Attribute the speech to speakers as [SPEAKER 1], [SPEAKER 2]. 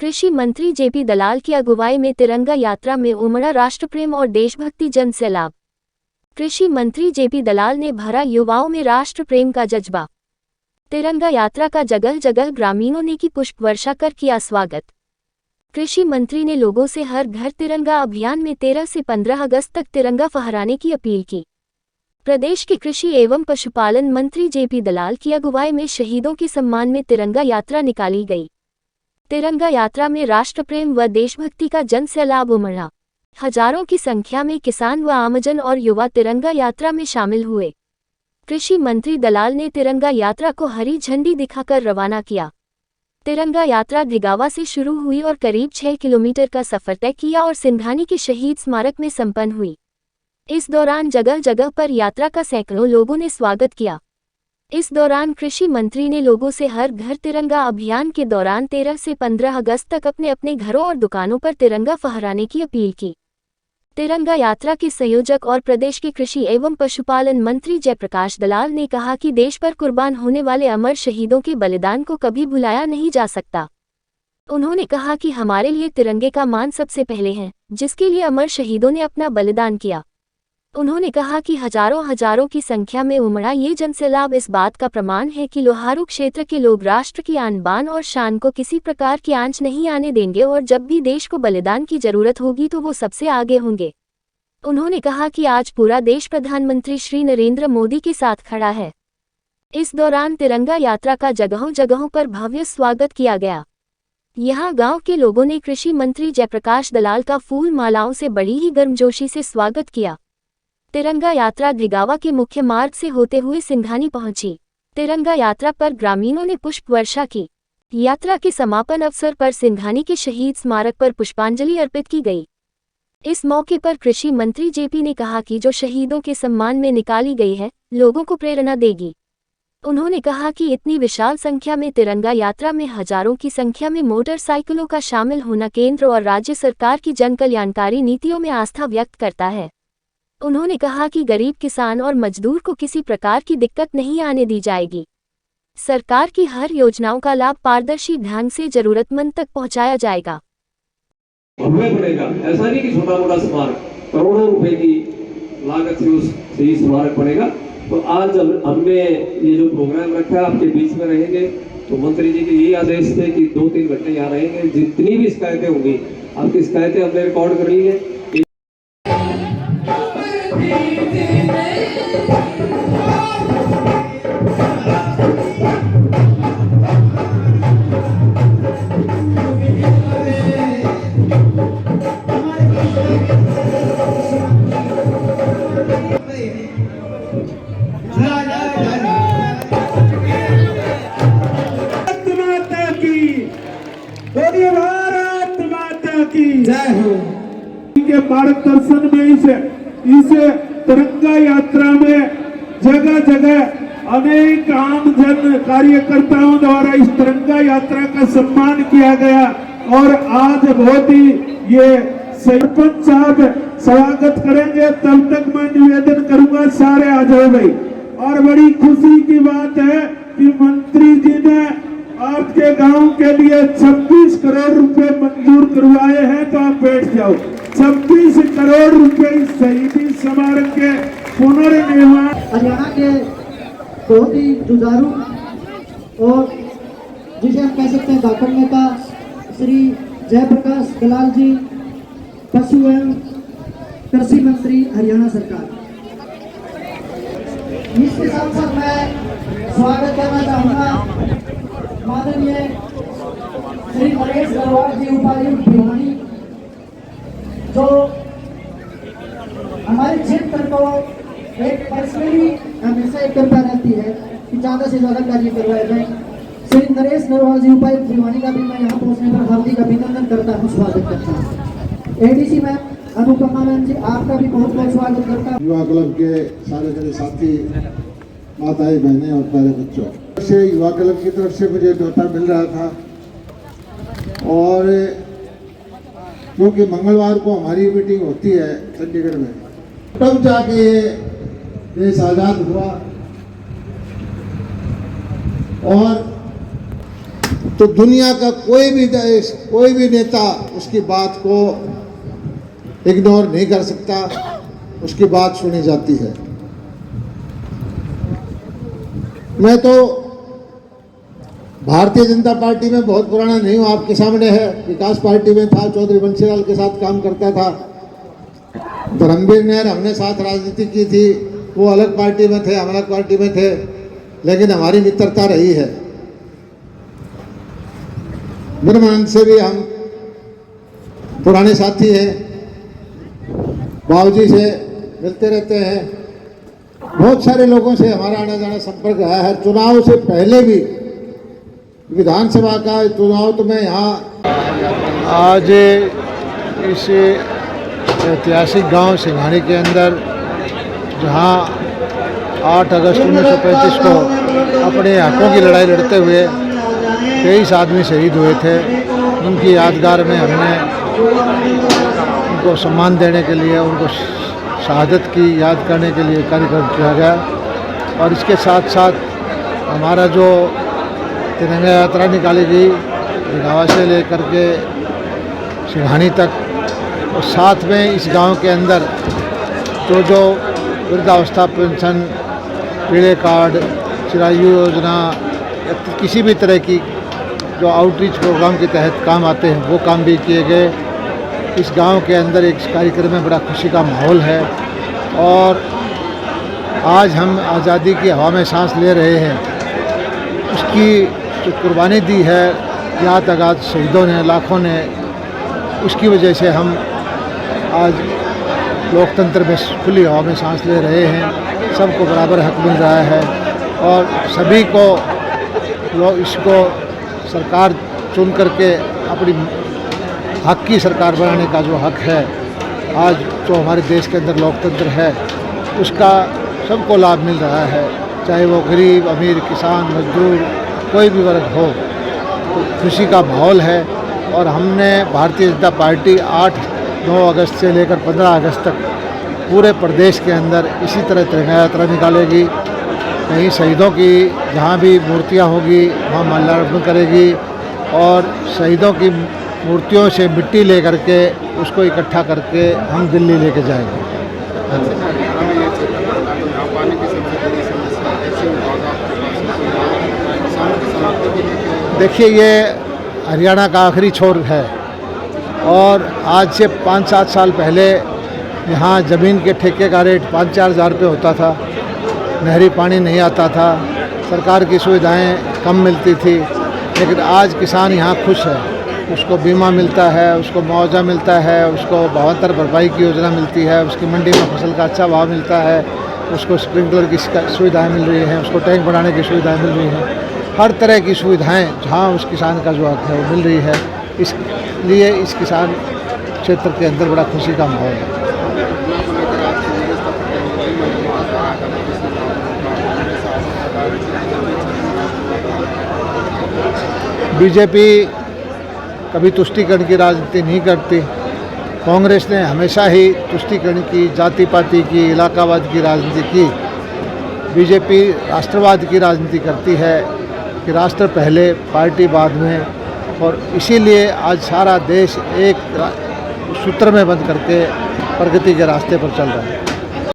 [SPEAKER 1] कृषि मंत्री जेपी दलाल की अगुवाई में तिरंगा यात्रा में उमड़ा राष्ट्रप्रेम और देशभक्ति जन सैलाब। कृषि मंत्री जेपी दलाल ने भरा युवाओं में राष्ट्र प्रेम का जज्बा। तिरंगा यात्रा का जगह जगह ग्रामीणों ने की पुष्प वर्षा कर किया स्वागत। कृषि मंत्री ने लोगों से हर घर तिरंगा अभियान में 13 से 15 अगस्त तक तिरंगा फहराने की अपील की। प्रदेश के कृषि एवं पशुपालन मंत्री जेपी दलाल की अगुवाई में शहीदों के सम्मान में तिरंगा यात्रा निकाली गई। तिरंगा यात्रा में राष्ट्रप्रेम व देशभक्ति का जन सैलाब उमड़ा। हजारों की संख्या में किसान व आमजन और युवा तिरंगा यात्रा में शामिल हुए। कृषि मंत्री दलाल ने तिरंगा यात्रा को हरी झंडी दिखाकर रवाना किया। तिरंगा यात्रा धिगावा से शुरू हुई और करीब 6 किलोमीटर का सफर तय किया और सिंघानी के शहीद स्मारक में संपन्न हुई। इस दौरान जगह जगह पर यात्रा का सैकड़ों लोगों ने स्वागत किया। इस दौरान कृषि मंत्री ने लोगों से हर घर तिरंगा अभियान के दौरान 13 से 15 अगस्त तक अपने अपने घरों और दुकानों पर तिरंगा फहराने की अपील की। तिरंगा यात्रा के संयोजक और प्रदेश के कृषि एवं पशुपालन मंत्री जयप्रकाश दलाल ने कहा कि देश पर कुर्बान होने वाले अमर शहीदों के बलिदान को कभी भुलाया नहीं जा सकता। उन्होंने कहा कि हमारे लिए तिरंगे का मान सबसे पहले है, जिसके लिए अमर शहीदों ने अपना बलिदान किया। उन्होंने कहा कि हजारों की संख्या में उमड़ा ये जनसैलाब इस बात का प्रमाण है कि लोहारू क्षेत्र के लोग राष्ट्र की आन बान और शान को किसी प्रकार की आंच नहीं आने देंगे और जब भी देश को बलिदान की जरूरत होगी तो वो सबसे आगे होंगे। उन्होंने कहा कि आज पूरा देश प्रधानमंत्री श्री नरेंद्र मोदी के साथ खड़ा है। इस दौरान तिरंगा यात्रा का जगहों जगहों पर भव्य स्वागत किया गया। यहाँ गांव के लोगों ने कृषि मंत्री जयप्रकाश दलाल का फूल मालाओं से बड़ी ही गर्मजोशी से स्वागत किया। तिरंगा यात्रा धिगावा के मुख्य मार्ग से होते हुए सिंघानी पहुंची। तिरंगा यात्रा पर ग्रामीणों ने पुष्प वर्षा की। यात्रा के समापन अवसर पर सिंघानी के शहीद स्मारक पर पुष्पांजलि अर्पित की गई। इस मौके पर कृषि मंत्री जेपी ने कहा कि जो शहीदों के सम्मान में निकाली गई है, लोगों को प्रेरणा देगी। उन्होंने कहा कि इतनी विशाल संख्या में तिरंगा यात्रा में हजारों की संख्या में मोटरसाइकिलों का शामिल होना केंद्र और राज्य सरकार की जन कल्याणकारी नीतियों में आस्था व्यक्त करता है। उन्होंने कहा कि गरीब किसान और मजदूर को किसी प्रकार की दिक्कत नहीं आने दी जाएगी। सरकार की हर योजनाओं का लाभ पारदर्शी ढंग से जरूरतमंद तक पहुंचाया जाएगा।
[SPEAKER 2] हमें पड़ेगा, ऐसा नहीं कि छोटा मोटा स्मारक करोड़ों रुपए की लागत से स्मारक पड़ेगा। तो आज हमने ये जो प्रोग्राम रखा है, आपके बीच में रहेंगे, तो मंत्री जी के ये आदेश थे कि 2-3 घंटे यहाँ रहेंगे। जितनी भी शिकायतें होंगी, आपकी शिकायतें हमने रिकॉर्ड कर ली है।
[SPEAKER 3] भारत माता की जय हो। के मार्गदर्शन में इसे तिरंगा यात्रा में जगह जगह अनेक आम जन कार्यकर्ताओं द्वारा इस तिरंगा यात्रा का सम्मान किया गया और आज बहुत ही ये सरपंच साहब स्वागत करेंगे। तब तक मैं निवेदन करूंगा सारे आ जाओ भाई। और बड़ी खुशी की बात है कि मंत्री जी ने आपके गांव के लिए 26 करोड़ रुपए मंजूर करवाए हैं। तो आप बैठ जाओ। 26 करोड़ रुपए शहीदी स्मारक के पुनर्निर्माण।
[SPEAKER 4] हरियाणा के बहुत ही जुझारू और जिसे हम कह सकते हैं दापड़ नेता श्री जयप्रकाश दलाल जी, पशु एवं कृषि मंत्री हरियाणा सरकार। इसके साथ साथ मैं स्वागत करना चाहूँगा माननीय श्री नरेश नरवाल जी उपायुक्त भिवानी, जो हमारे क्षेत्र को एक पर्सनली हमेशा एक कृपा रहती है कि ज़्यादा से ज़्यादा कार्य करवाए जाए। श्री नरेश नरवाल जी उपायुक्त भिवानी का भी मैं यहाँ पहुँचने पर हार्दिक अभिनंदन करता हूँ, स्वागत करता हूँ। एडीसी मैम अनुपमा मैम जी, आपका भी बहुत बहुत स्वागत करता हूँ।
[SPEAKER 5] युवा क्लब के सारे साथी, माताएं, बहनें और प्यारे बच्चों, से युवा क्लब की तरफ से मुझे न्योता मिल रहा था और क्योंकि मंगलवार को हमारी मीटिंग होती है चंडीगढ़ में, तब जाके देश आजाद हुआ। और तो दुनिया का कोई भी देश, कोई भी नेता उसकी बात को इग्नोर नहीं कर सकता, उसकी बात सुनी जाती है। मैं तो भारतीय जनता पार्टी में बहुत पुराना नहीं हूँ, आपके सामने है। विकास पार्टी में था, चौधरी बंशीलाल के साथ काम करता था। धर्मवीर नहर हमने साथ राजनीति की थी, वो अलग पार्टी में थे, हम अलग पार्टी में थे, लेकिन हमारी मित्रता रही है। ब्रह्मानंद से भी हम पुराने साथी हैं, बाबूजी से मिलते रहते हैं। बहुत सारे लोगों से हमारा आना जाना संपर्क रहा है। चुनाव से पहले भी, विधानसभा का चुनाव तो मैं यहाँ
[SPEAKER 6] आज इस ऐतिहासिक गांव सिंघानी के अंदर, जहां 8 अगस्त 1935 को अपने हकों की लड़ाई लड़ते हुए 23 आदमी शहीद हुए थे, उनकी यादगार में हमने उनको सम्मान देने के लिए, उनको शहादत की याद करने के लिए कार्यक्रम किया गया। और इसके साथ साथ हमारा जो तिरंगा यात्रा निकाली गई गाँव से लेकर के सिंघानी तक, और साथ में इस गांव के अंदर जो वृद्धावस्था पेंशन, पीले कार्ड, चिरायु योजना, किसी भी तरह की जो आउटरीच प्रोग्राम के तहत काम आते हैं वो काम भी किए गए। इस गांव के अंदर एक कार्यक्रम में बड़ा खुशी का माहौल है। और आज हम आज़ादी की हवा में सांस ले रहे हैं, उसकी जो कुर्बानी दी है याद अगाध शहीदों ने, लाखों ने, उसकी वजह से हम आज लोकतंत्र में खुली हवा में सांस ले रहे हैं। सबको बराबर हक मिल रहा है और सभी को इसको सरकार चुन करके अपनी हक की सरकार बनाने का जो हक है, आज जो हमारे देश के अंदर लोकतंत्र है, उसका सबको लाभ मिल रहा है, चाहे वो गरीब, अमीर, किसान, मजदूर, कोई भी वर्ग हो। तो खुशी का माहौल है। और हमने भारतीय जनता पार्टी 8-9 अगस्त से लेकर 15 अगस्त तक पूरे प्रदेश के अंदर इसी तरह तिरंगा यात्रा निकालेगी। कहीं शहीदों की जहाँ भी मूर्तियाँ होगी वहाँ माल्यार्पण करेगी और शहीदों की मूर्तियों से मिट्टी ले करके उसको इकट्ठा करके हम दिल्ली लेके जाएंगे। देखिए, ये हरियाणा का आखिरी छोर है और आज से 5-7 साल पहले यहाँ ज़मीन के ठेके का रेट 5-4 हज़ार रुपये होता था। नहरी पानी नहीं आता था, सरकार की सुविधाएं कम मिलती थी, लेकिन आज किसान यहाँ खुश है। उसको बीमा मिलता है, उसको मुआवजा मिलता है, उसको भावांतर भरपाई की योजना मिलती है, उसकी मंडी में फसल का अच्छा भाव मिलता है, उसको स्प्रिंकलर की सुविधाएं मिल रही हैं, उसको टैंक बनाने की सुविधाएं मिल रही हैं। हर तरह की सुविधाएं जहाँ उस किसान का जो हक है वो मिल रही है। इसलिए इस किसान क्षेत्र के अंदर बड़ा खुशी का माहौल है। बीजेपी कभी तुष्टीकरण की राजनीति नहीं करती। कांग्रेस ने हमेशा ही तुष्टीकरण की, जाति पाति की, इलाकावाद की राजनीति की। बीजेपी राष्ट्रवाद की राजनीति करती है कि राष्ट्र पहले, पार्टी बाद में, और इसीलिए आज सारा देश एक सूत्र में बंद करके प्रगति के रास्ते पर चल रहा है।